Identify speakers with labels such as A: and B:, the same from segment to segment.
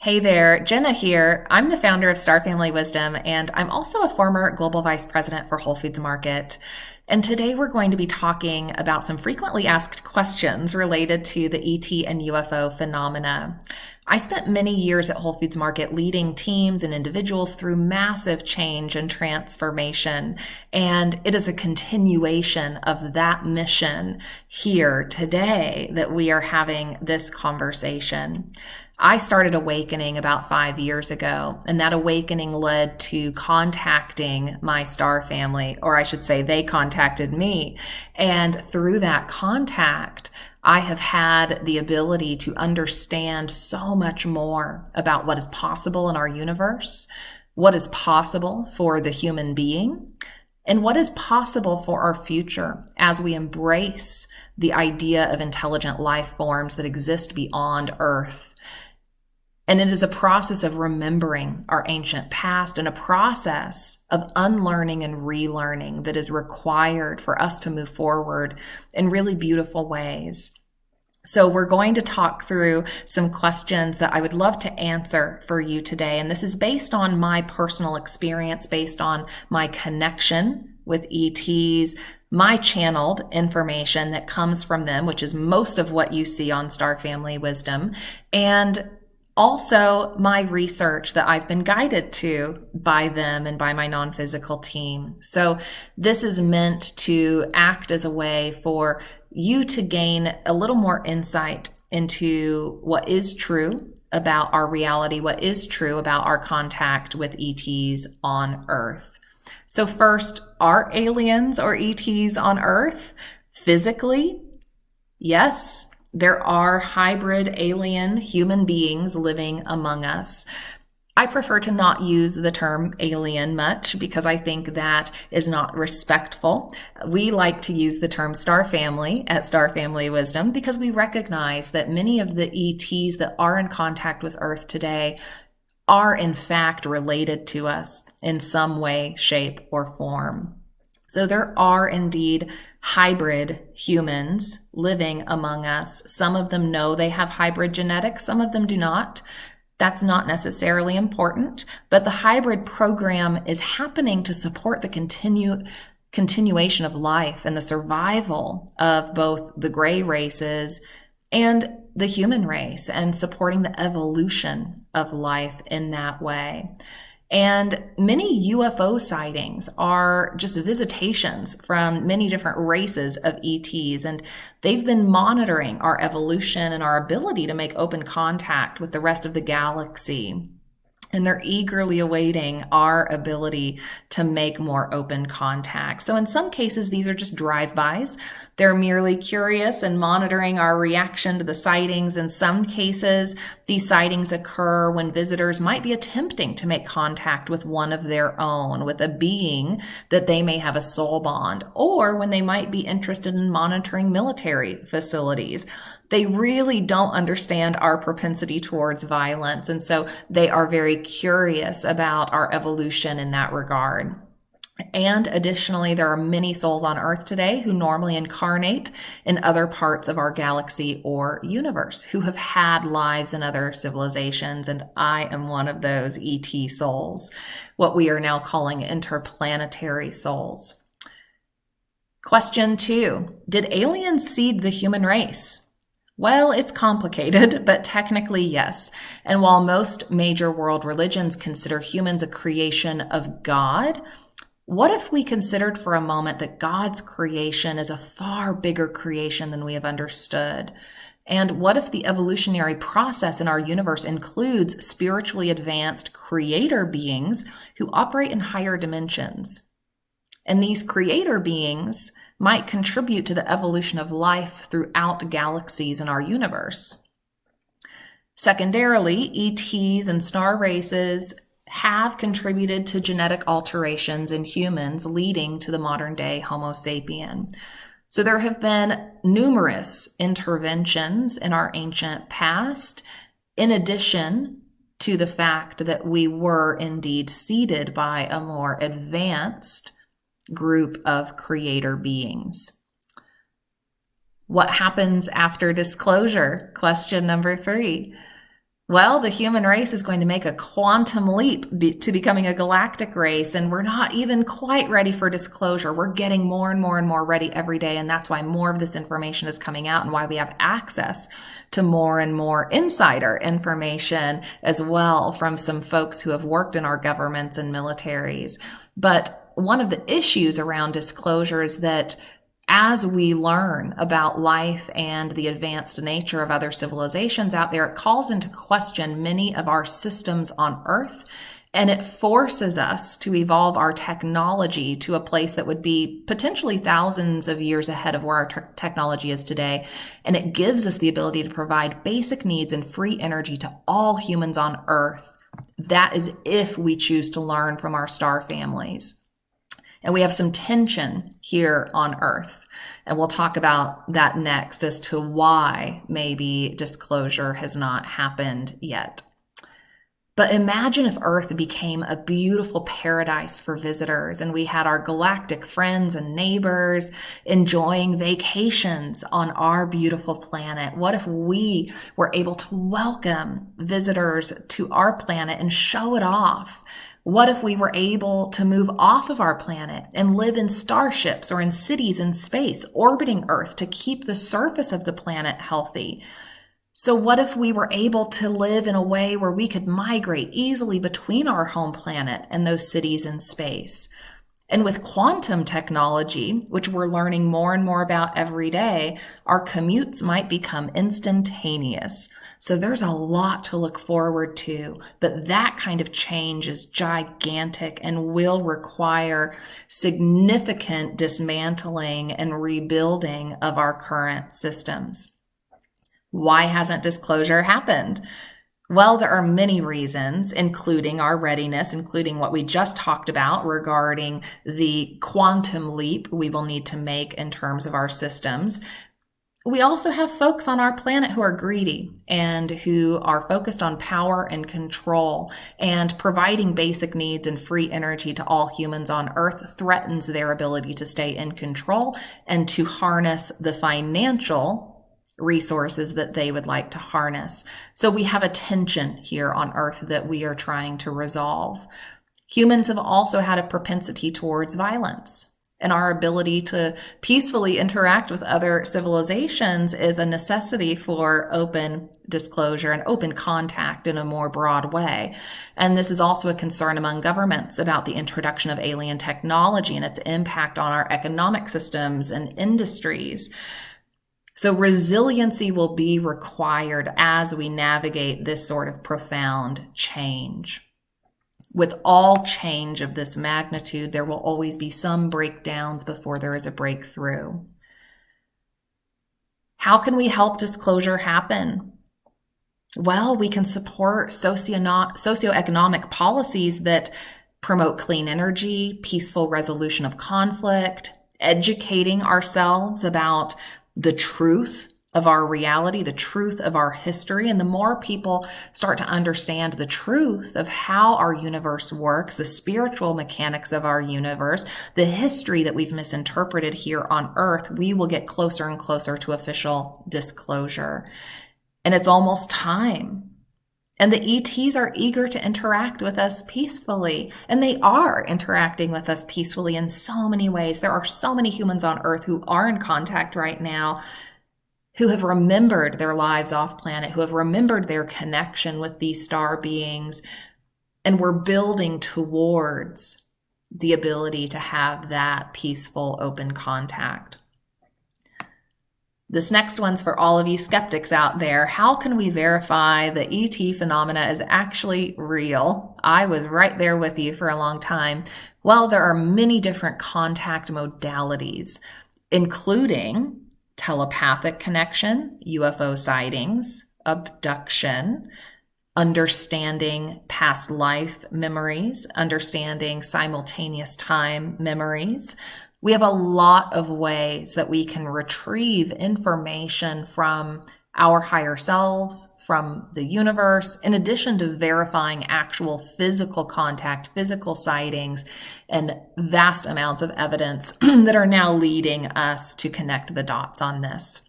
A: Hey there, Jenna here. I'm the founder of Star Family Wisdom, and I'm also a former global vice president for Whole Foods Market. And today we're going to be talking about some frequently asked questions related to the ET and UFO phenomena. I spent many years at Whole Foods Market leading teams and individuals through massive change and transformation, and it is a continuation of that mission here today that we are having this conversation. I started awakening about 5 years ago, and that awakening led to contacting my star family, or I should say they contacted me. And through that contact, I have had the ability to understand so much more about what is possible in our universe, what is possible for the human being, and what is possible for our future as we embrace the idea of intelligent life forms that exist beyond Earth. And it is a process of remembering our ancient past and a process of unlearning and relearning that is required for us to move forward in really beautiful ways. So we're going to talk through some questions that I would love to answer for you today. And this is based on my personal experience, based on my connection with ETs, my channeled information that comes from them, which is most of what you see on Star Family Wisdom, and also my research that I've been guided to by them and by my non-physical team. So this is meant to act as a way for you to gain a little more insight into what is true about our reality, what is true about our contact with ETs on Earth. So first, are aliens or ETs on Earth? Physically, yes. There are hybrid alien human beings living among us. I prefer to not use the term alien much because I think that is not respectful. We like to use the term star family at Star Family Wisdom because we recognize that many of the ETs that are in contact with Earth today are in fact related to us in some way, shape, or form. So there are indeed hybrid humans living among us. Some of them know they have hybrid genetics, some of them do not. That's not necessarily important, but the hybrid program is happening to support the continuation of life and the survival of both the gray races and the human race, and supporting the evolution of life in that way. And many UFO sightings are just visitations from many different races of ETs, and they've been monitoring our evolution and our ability to make open contact with the rest of the galaxy. And they're eagerly awaiting our ability to make more open contact. So in some cases, these are just drive-bys. They're merely curious and monitoring our reaction to the sightings. In some cases, these sightings occur when visitors might be attempting to make contact with one of their own, with a being that they may have a soul bond, or when they might be interested in monitoring military facilities. They really don't understand our propensity towards violence, and so they are very curious about our evolution in that regard. And additionally, there are many souls on Earth today who normally incarnate in other parts of our galaxy or universe, who have had lives in other civilizations, and I am one of those ET souls, what we are now calling interplanetary souls. Question 2, did aliens seed the human race? Well, it's complicated, but technically, yes. And while most major world religions consider humans a creation of God, what if we considered for a moment that God's creation is a far bigger creation than we have understood? And what if the evolutionary process in our universe includes spiritually advanced creator beings who operate in higher dimensions? And these creator beings might contribute to the evolution of life throughout galaxies in our universe. Secondarily, ETs and star races have contributed to genetic alterations in humans, leading to the modern-day Homo sapien. So there have been numerous interventions in our ancient past, in addition to the fact that we were indeed seeded by a more advanced group of creator beings. What happens after disclosure? Question number 3. Well, the human race is going to make a quantum leap to becoming a galactic race, and we're not even quite ready for disclosure. We're getting more and more and more ready every day, and that's why more of this information is coming out and why we have access to more and more insider information as well from some folks who have worked in our governments and militaries. But one of the issues around disclosure is that as we learn about life and the advanced nature of other civilizations out there, it calls into question many of our systems on Earth, and it forces us to evolve our technology to a place that would be potentially thousands of years ahead of where our technology is today. And it gives us the ability to provide basic needs and free energy to all humans on Earth. That is if we choose to learn from our star families. And we have some tension here on Earth. And we'll talk about that next as to why maybe disclosure has not happened yet. But imagine if Earth became a beautiful paradise for visitors and we had our galactic friends and neighbors enjoying vacations on our beautiful planet. What if we were able to welcome visitors to our planet and show it off? What if we were able to move off of our planet and live in starships or in cities in space orbiting Earth to keep the surface of the planet healthy? So what if we were able to live in a way where we could migrate easily between our home planet and those cities in space? And with quantum technology, which we're learning more and more about every day, our commutes might become instantaneous. So there's a lot to look forward to, but that kind of change is gigantic and will require significant dismantling and rebuilding of our current systems. Why hasn't disclosure happened? Well, there are many reasons, including our readiness, including what we just talked about regarding the quantum leap we will need to make in terms of our systems. We also have folks on our planet who are greedy and who are focused on power and control, and providing basic needs and free energy to all humans on Earth threatens their ability to stay in control and to harness the financial resources that they would like to harness. So we have a tension here on Earth that we are trying to resolve. Humans have also had a propensity towards violence, and our ability to peacefully interact with other civilizations is a necessity for open disclosure and open contact in a more broad way. And this is also a concern among governments about the introduction of alien technology and its impact on our economic systems and industries. So resiliency will be required as we navigate this sort of profound change. With all change of this magnitude, there will always be some breakdowns before there is a breakthrough. How can we help disclosure happen? Well, we can support socioeconomic policies that promote clean energy, peaceful resolution of conflict, educating ourselves about the truth of our reality, the truth of our history. And the more people start to understand the truth of how our universe works, the spiritual mechanics of our universe, the history that we've misinterpreted here on Earth, we will get closer and closer to official disclosure. And it's almost time. And the ETs are eager to interact with us peacefully. And they are interacting with us peacefully in so many ways. There are so many humans on Earth who are in contact right now, who have remembered their lives off planet, who have remembered their connection with these star beings. And we're building towards the ability to have that peaceful, open contact. This next one's for all of you skeptics out there. How can we verify the ET phenomena is actually real? I was right there with you for a long time. Well, there are many different contact modalities, including telepathic connection, UFO sightings, abduction, understanding past life memories, understanding simultaneous time memories. We have a lot of ways that we can retrieve information from our higher selves, from the universe, in addition to verifying actual physical contact, physical sightings, and vast amounts of evidence that are now leading us to connect the dots on this.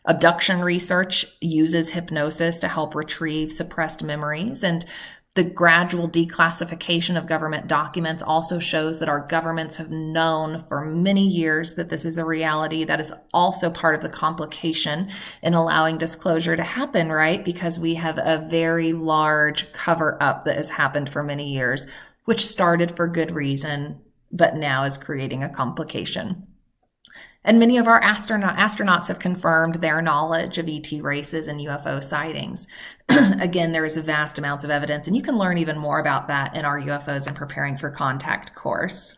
A: Abduction research uses hypnosis to help retrieve suppressed memories, and the gradual declassification of government documents also shows that our governments have known for many years that this is a reality. That is also part of the complication in allowing disclosure to happen, right? Because we have a very large cover up that has happened for many years, which started for good reason, but now is creating a complication. And many of our astronauts have confirmed their knowledge of ET races and UFO sightings. Again, there is vast amounts of evidence, and you can learn even more about that in our UFOs and Preparing for Contact course.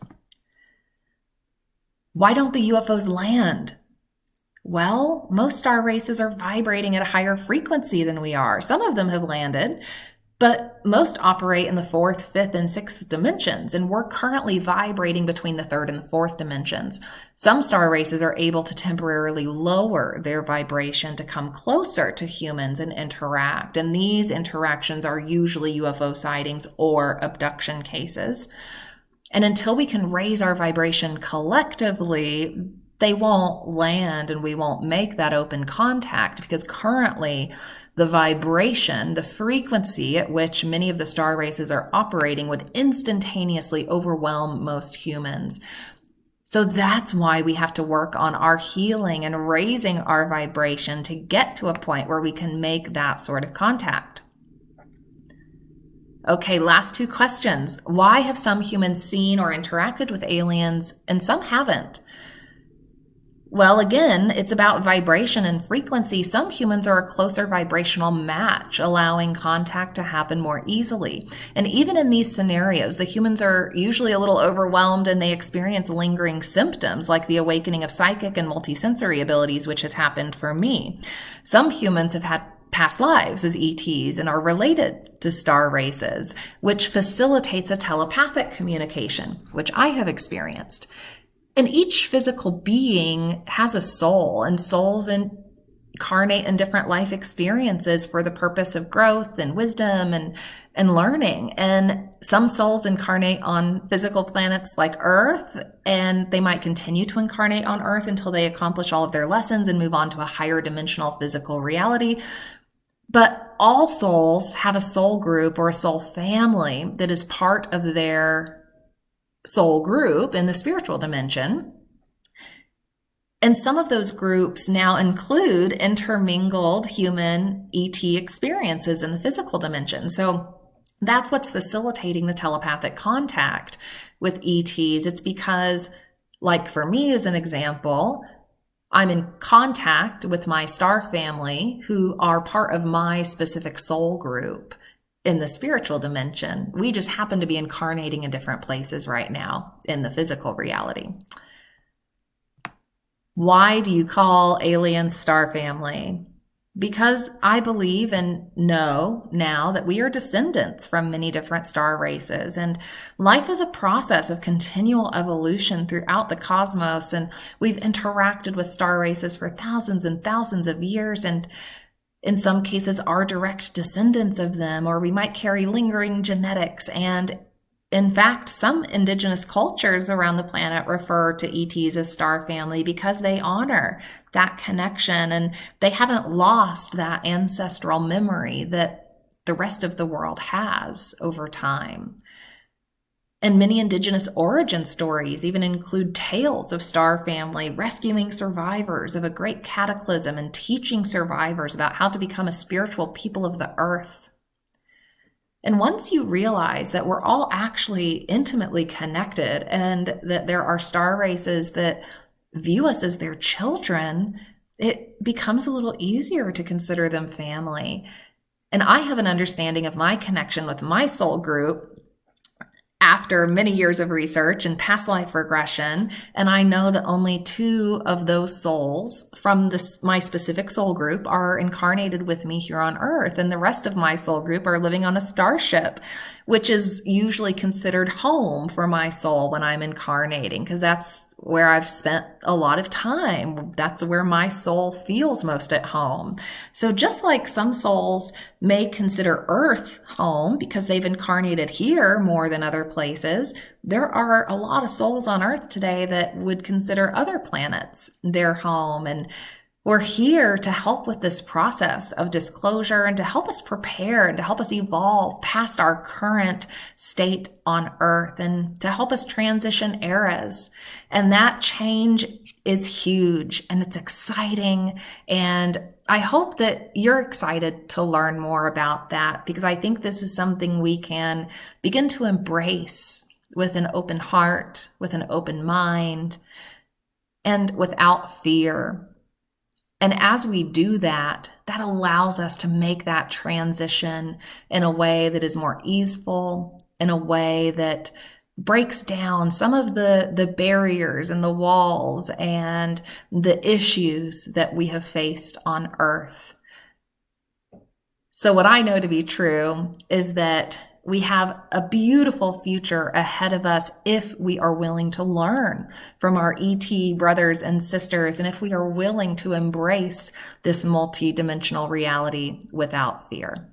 A: Why don't the UFOs land? Well, most star races are vibrating at a higher frequency than we are. Some of them have landed, but most operate in the fourth, fifth, and sixth dimensions, and we're currently vibrating between the third and the fourth dimensions. Some star races are able to temporarily lower their vibration to come closer to humans and interact, and these interactions are usually UFO sightings or abduction cases. And until we can raise our vibration collectively, they won't land and we won't make that open contact, because currently the vibration, the frequency at which many of the star races are operating would instantaneously overwhelm most humans. So that's why we have to work on our healing and raising our vibration to get to a point where we can make that sort of contact. Okay, last two questions. Why have some humans seen or interacted with aliens and some haven't? Well, again, it's about vibration and frequency. Some humans are a closer vibrational match, allowing contact to happen more easily. And even in these scenarios, the humans are usually a little overwhelmed and they experience lingering symptoms like the awakening of psychic and multisensory abilities, which has happened for me. Some humans have had past lives as ETs and are related to star races, which facilitates a telepathic communication, which I have experienced. And each physical being has a soul, and souls incarnate in different life experiences for the purpose of growth and wisdom and learning. And some souls incarnate on physical planets like Earth, and they might continue to incarnate on Earth until they accomplish all of their lessons and move on to a higher dimensional physical reality. But all souls have a soul group or a soul family that is part of their soul group in the spiritual dimension. And some of those groups now include intermingled human ET experiences in the physical dimension. So that's what's facilitating the telepathic contact with ETs. It's because, like for me as an example, I'm in contact with my star family who are part of my specific soul group in the spiritual dimension. We just happen to be incarnating in different places right now in the physical reality. Why do you call aliens star family? Because I believe and know now that we are descendants from many different star races, and life is a process of continual evolution throughout the cosmos, and we've interacted with star races for thousands and thousands of years, and in some cases are direct descendants of them, or we might carry lingering genetics. And in fact, some indigenous cultures around the planet refer to ETs as star family because they honor that connection and they haven't lost that ancestral memory that the rest of the world has over time. And many indigenous origin stories even include tales of star family rescuing survivors of a great cataclysm and teaching survivors about how to become a spiritual people of the earth. And once you realize that we're all actually intimately connected and that there are star races that view us as their children, it becomes a little easier to consider them family. And I have an understanding of my connection with my soul group after many years of research and past life regression, and I know that only 2 of those souls from my specific soul group are incarnated with me here on Earth, and the rest of my soul group are living on a starship, which is usually considered home for my soul when I'm incarnating, because that's where I've spent a lot of time. That's where my soul feels most at home. So just like some souls may consider Earth home because they've incarnated here more than other places, there are a lot of souls on Earth today that would consider other planets their home. And We're here to help with this process of disclosure and to help us prepare and to help us evolve past our current state on Earth and to help us transition eras. And that change is huge and it's exciting. And I hope that you're excited to learn more about that, because I think this is something we can begin to embrace with an open heart, with an open mind, and without fear. And as we do that, that allows us to make that transition in a way that is more easeful, in a way that breaks down some of the barriers and the walls and the issues that we have faced on Earth. So what I know to be true is that we have a beautiful future ahead of us if we are willing to learn from our ET brothers and sisters, and if we are willing to embrace this multidimensional reality without fear.